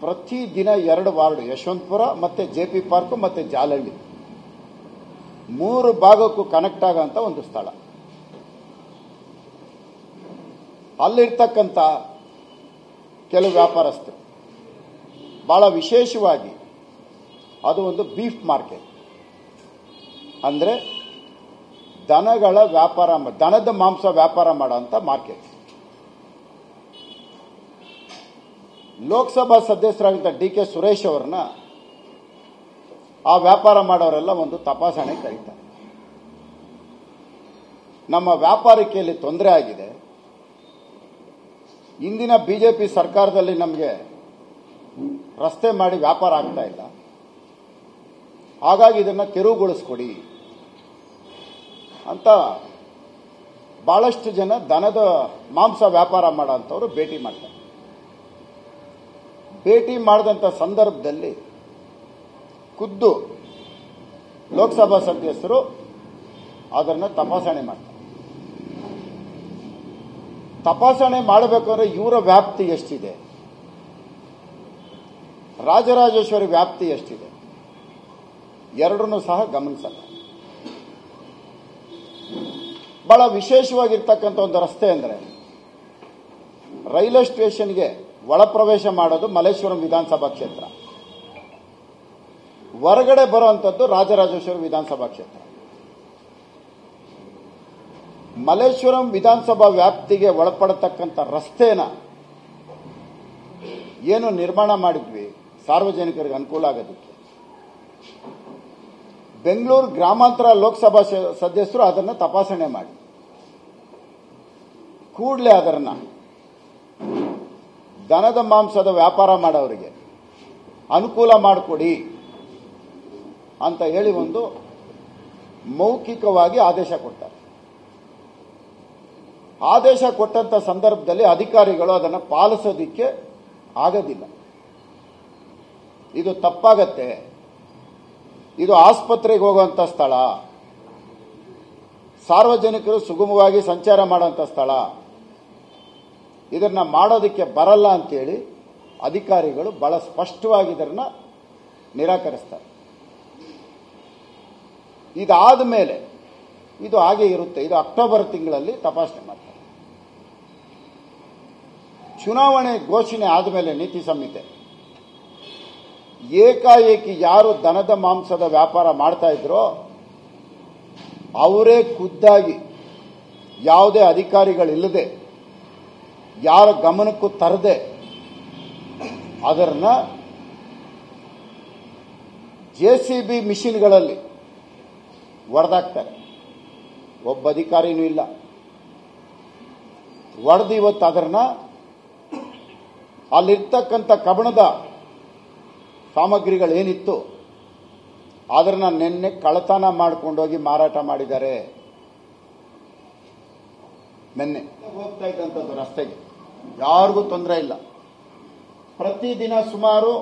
ಪ್ರತಿದಿನ 2 ವಾರ್ಡ್, ಯಶವಂತಪುರ ಮತ್ತೆ JP park ಮತ್ತೆ ಜಾಲಹಳ್ಳಿ, 3 ಭಾಗಕ್ಕೂ ಕನೆಕ್ಟ್ ಆಗೋಂಥ ಒಂದು ಸ್ಥಳ. ಅಲ್ಲಿರ್ತಕ್ಕಂಥ ಕೆಲವು ವ್ಯಾಪಾರಸ್ಥರು ಬಹಳ ವಿಶೇಷವಾಗಿ ಅದು ಒಂದು ಬೀಫ್ ಮಾರ್ಕೆಟ್, ಅಂದ್ರೆ ದನಗಳ ವ್ಯಾಪಾರ, ದನದ ಮಾಂಸ ವ್ಯಾಪಾರ ಮಾಡುವಂತ ಮಾರ್ಕೆಟ್. ಲೋಕಸಭಾ ಸದಸ್ಯರಾಗಿದ್ದ ಡಿ.ಕೆ. ಸುರೇಶ್ ಅವರನ್ನ ಆ ವ್ಯಾಪಾರ ಮಾಡೋರೆಲ್ಲ ಒಂದು ತಪಾಸಣೆ ಕರೀತಾರೆ. ನಮ್ಮ ವ್ಯಾಪಾರಕ್ಕೆ ತೊಂದರೆ ಆಗಿದೆ, ಇಂದಿನ ಬಿಜೆಪಿ ಸರ್ಕಾರದಲ್ಲಿ ನಮಗೆ ರಸ್ತೆ ಮಾಡಿ ವ್ಯಾಪಾರ ಆಗ್ತಾ ಇಲ್ಲ, ಹಾಗಾಗಿ ಇದನ್ನ ತೆರವುಗೊಳಿಸ್ಕೊಡಿ ಅಂತ ಬಹಳಷ್ಟು ಜನ ದನದ ಮಾಂಸ ವ್ಯಾಪಾರ ಮಾಡೋಂಥವ್ರು ಭೇಟಿ ಮಾಡ್ತಾರೆ. ಭೇಟಿ ಮಾಡಿದಂಥ ಸಂದರ್ಭದಲ್ಲಿ ಖುದ್ದು ಲೋಕಸಭಾ ಸದಸ್ಯರು ಅದನ್ನು ತಪಾಸಣೆ ಮಾಡ್ತಾರೆ. ತಪಾಸಣೆ ಮಾಡಬೇಕಾದ್ರೆ ಇವರ ವ್ಯಾಪ್ತಿ ಎಷ್ಟಿದೆ, ರಾಜರಾಜೇಶ್ವರಿ ವ್ಯಾಪ್ತಿ ಎಷ್ಟಿದೆ, ಎರಡನ್ನೂ ಸಹ ಗಮನಿಸಲ್ಲ. ಬಹಳ ವಿಶೇಷವಾಗಿರ್ತಕ್ಕಂಥ ಒಂದು ರಸ್ತೆ ಅಂದರೆ ರೈಲ್ವೆ ಸ್ಟೇಷನ್ಗೆ ಒಳಪ್ರವೇಶ ಮಾಡೋದು ಮಲ್ಲೇಶ್ವರಂ ವಿಧಾನಸಭಾ ಕ್ಷೇತ್ರ, ಹೊರಗಡೆ ಬರುವಂತದ್ದು ರಾಜರಾಜೇಶ್ವರಿ ವಿಧಾನಸಭಾ ಕ್ಷೇತ್ರ. ಮಲ್ಲೇಶ್ವರಂ ವಿಧಾನಸಭಾ ವ್ಯಾಪ್ತಿಗೆ ಒಳಪಡತಕ್ಕಂಥ ರಸ್ತೆನ ಏನು ನಿರ್ಮಾಣ ಮಾಡಿದ್ವಿ ಸಾರ್ವಜನಿಕರಿಗೆ ಅನುಕೂಲ ಆಗೋದಕ್ಕೆ, ಬೆಂಗಳೂರು ಗ್ರಾಮಾಂತರ ಲೋಕಸಭಾ ಸದಸ್ಯರು ಅದನ್ನು ತಪಾಸಣೆ ಮಾಡಿ ಕೂಡಲೇ ಅದನ್ನ ದನದ ಮಾಂಸದ ವ್ಯಾಪಾರ ಮಾಡೋರಿಗೆ ಅನುಕೂಲ ಮಾಡಿಕೊಡಿ ಅಂತ ಹೇಳಿ ಒಂದು ಮೌಖಿಕವಾಗಿ ಆದೇಶ ಕೊಡ್ತಾರೆ. ಆದೇಶ ಕೊಟ್ಟಂತ ಸಂದರ್ಭದಲ್ಲಿ ಅಧಿಕಾರಿಗಳು ಅದನ್ನು ಪಾಲಿಸೋದಿಕ್ಕೆ ಆಗೋದಿಲ್ಲ. ಇದು ತಪ್ಪಾಗತ್ತೆ, ಇದು ಆಸ್ಪತ್ರೆಗೆ ಹೋಗುವಂತ ಸ್ಥಳ, ಸಾರ್ವಜನಿಕರು ಸುಗಮವಾಗಿ ಸಂಚಾರ ಮಾಡುವಂತ ಸ್ಥಳ, ಇದನ್ನ ಮಾಡೋದಕ್ಕೆ ಬರಲ್ಲ ಅಂತೇಳಿ ಅಧಿಕಾರಿಗಳು ಬಹಳ ಸ್ಪಷ್ಟವಾಗಿ ಇದನ್ನ ನಿರಾಕರಿಸ್ತಾರೆ. ಇದಾದ ಮೇಲೆ ಇದು ಹಾಗೆ ಇರುತ್ತೆ, ಇದು ಅಕ್ಟೋಬರ್ ತಿಂಗಳಲ್ಲಿ ತಪಾಸಣೆ ಮಾಡ್ತಾರೆ. ಚುನಾವಣೆ ಘೋಷಣೆ ಆದಮೇಲೆ ನೀತಿ ಸಂಹಿತೆ ಏಕಾಏಕಿ ಯಾರು ದನದ ಮಾಂಸದ ವ್ಯಾಪಾರ ಮಾಡ್ತಾ ಇದ್ರೋ ಅವರೇ ಖುದ್ದಾಗಿ ಯಾವುದೇ ಅಧಿಕಾರಿಗಳಿಲ್ಲದೆ ಯಾರ ಗಮನಕ್ಕೂ ತರದೆ ಅದನ್ನ ಜೆಸಿಬಿ ಮಿಷಿನ್ಗಳಲ್ಲಿ ಒಡೆದಾಕ್ತಾರೆ. ಒಬ್ಬ ಅಧಿಕಾರಿನೂ ಇಲ್ಲ. ಒಡೆದು ಇವತ್ತು ಅದನ್ನ ಅಲ್ಲಿರ್ತಕ್ಕಂಥ ಕಬ್ಬಣದ ಸಾಮಗ್ರಿಗಳೇನಿತ್ತು ಅದನ್ನ ನಿನ್ನೆ ಕಳ್ಳತನ ಮಾಡ್ಕೊಂಡೋಗಿ ಮಾರಾಟ ಮಾಡಿದ್ದಾರೆ. ನಿನ್ನೆ ಹೋಗ್ತಾ ಇದ್ದಂಥದ್ದು ರಸ್ತೆಗೆ ಯಾರಿಗೂ ತೊಂದರೆ ಇಲ್ಲ. ಪ್ರತಿದಿನ ಸುಮಾರು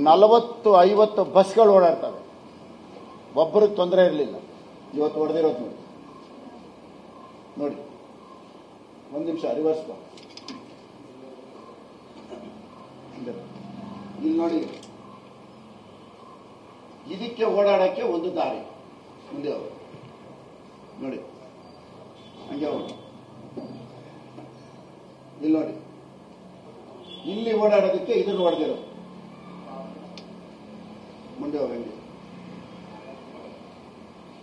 40-50 ಬಸ್ಗಳು ಓಡಾಡ್ತವೆ, ಒಬ್ಬರಿಗೆ ತೊಂದರೆ ಇರಲಿಲ್ಲ. ಇವತ್ತು ಹೊಡೆದಿರೋದು ನೋಡಿ, ನೋಡಿ ಒಂದು ನಿಮಿಷ ರಿವರ್ಸ್ ಇಲ್ಲಿ ನೋಡಿ, ಇದಕ್ಕೆ ಓಡಾಡಕ್ಕೆ ಒಂದು ದಾರಿ ಮುಂದೆ ಹೋಗಿ ನೋಡಿ, ಹಂಗೆ ಹೋಗಿ ಇಲ್ಲಿ ನೋಡಿ, ಇಲ್ಲಿ ಓಡಾಡೋದಕ್ಕೆ ಇದನ್ನು ಹೊಡೆದಿರೋ ಮುಂದೆ ಹೋಗಂಗೆ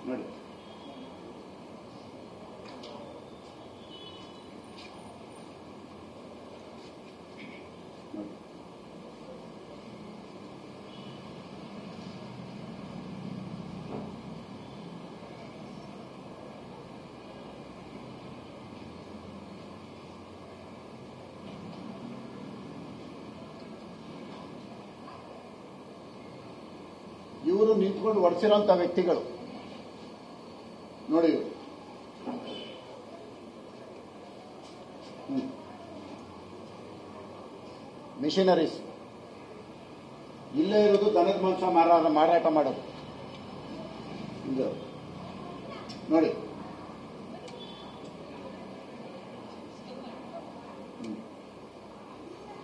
ನೋಡಿ. ಇವರು ನಿಂತ್ಕೊಂಡು ಒಡಿಸಿರೋಂಥ ವ್ಯಕ್ತಿಗಳು ನೋಡಿ, ಮಿಷನರೀಸ್ ಇಲ್ಲೇ ಇರೋದು ದನದ ಮಾಂಸ ಮಾರಾಟ ಮಾಡೋದು ಇದು ನೋಡಿ.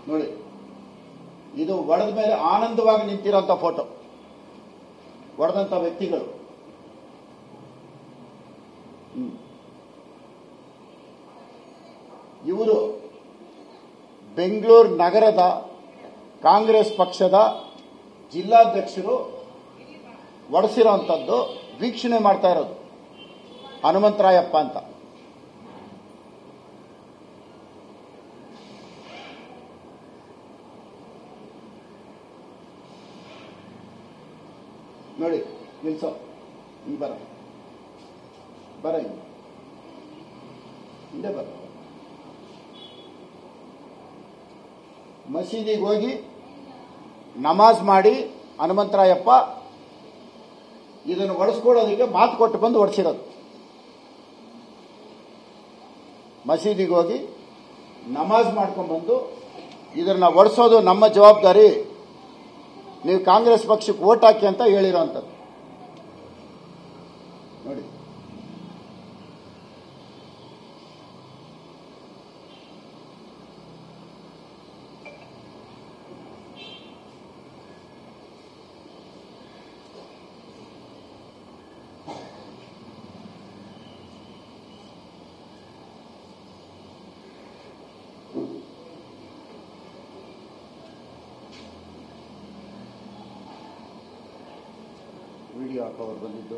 ನೋಡಿ ಇದು ಒಡೆದ ಮೇಲೆ ಆನಂದವಾಗಿ ನಿಂತಿರೋಂಥ ಫೋಟೋ, ಒಡೆದಂಥ ವ್ಯಕ್ತಿಗಳು. ಇವರು ಬೆಂಗಳೂರು ನಗರದ ಕಾಂಗ್ರೆಸ್ ಪಕ್ಷದ ಜಿಲ್ಲಾಧ್ಯಕ್ಷರು ಒಡೆಸಿರೋಂಥದ್ದು ವೀಕ್ಷಣೆ ಮಾಡ್ತಾ ಇರೋದು ಹನುಮಂತರಾಯಪ್ಪ ಅಂತ. ನೋಡಿ ನಿಲ್ಸೋ, ಈ ಬರ ಹಿಂದೆ ಬರ. ಮಸೀದಿಗೆ ಹೋಗಿ ನಮಾಜ್ ಮಾಡಿ ಹನುಮಂತರಾಯಪ್ಪ ಇದನ್ನು ಒಡಿಸ್ಕೊಳ್ಳೋದಕ್ಕೆ ಮಾತು ಕೊಟ್ಟು ಬಂದು ಒಡಿಸಿರೋದು. ಮಸೀದಿಗೆ ಹೋಗಿ ನಮಾಜ್ ಮಾಡ್ಕೊಂಡ್ಬಂದು ಇದನ್ನ ಒಡಿಸೋದು ನಮ್ಮ ಜವಾಬ್ದಾರಿ, ನೀವು ಕಾಂಗ್ರೆಸ್ ಪಕ್ಷಕ್ಕೆ ವೋಟ್ ಹಾಕಿ ಅಂತ ಹೇಳಿರೋಂಥದ್ದು. ನೋಡಿ, ವಿಡಿಯೋ ಹಾಕೋರು ಬಂದಿದ್ದು.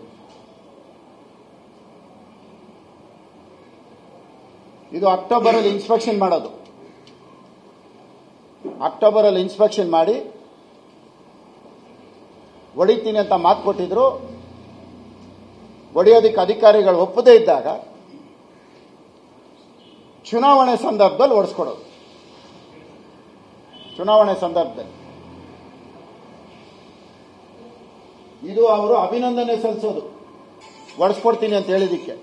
ಇದು ಅಕ್ಟೋಬರ್ ಅಲ್ಲಿ ಇನ್ಸ್ಪೆಕ್ಷನ್ ಮಾಡೋದು. ಅಕ್ಟೋಬರ್ ಅಲ್ಲಿ ಇನ್ಸ್ಪೆಕ್ಷನ್ ಮಾಡಿ ಹೊಡಿತೀನಿ ಅಂತ ಮಾತು ಕೊಟ್ಟಿದ್ರು. ಹೊಡೆಯೋದಕ್ಕೆ ಅಧಿಕಾರಿಗಳು ಒಪ್ಪದೇ ಇದ್ದಾಗ ಚುನಾವಣೆ ಸಂದರ್ಭದಲ್ಲಿ ಹೊಡೆಸ್ಕೊಡೋದು. ಚುನಾವಣೆ ಸಂದರ್ಭದಲ್ಲಿ ಇದು ಅವರು ಅಭಿನಂದನೆ ಸಲ್ಲಿಸೋದು, ಒಡಿಸ್ಕೊಡ್ತೀನಿ ಅಂತ ಹೇಳಿದಕ್ಕೆ.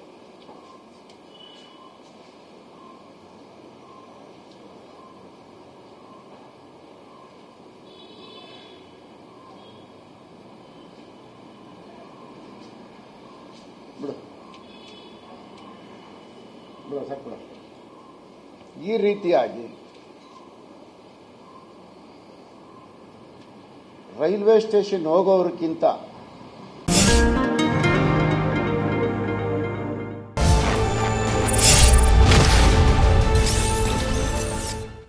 ಈ ರೀತಿಯಾಗಿ ರೈಲ್ವೆ ಸ್ಟೇಷನ್ ಹೋಗೋವ್ರಕ್ಕಿಂತ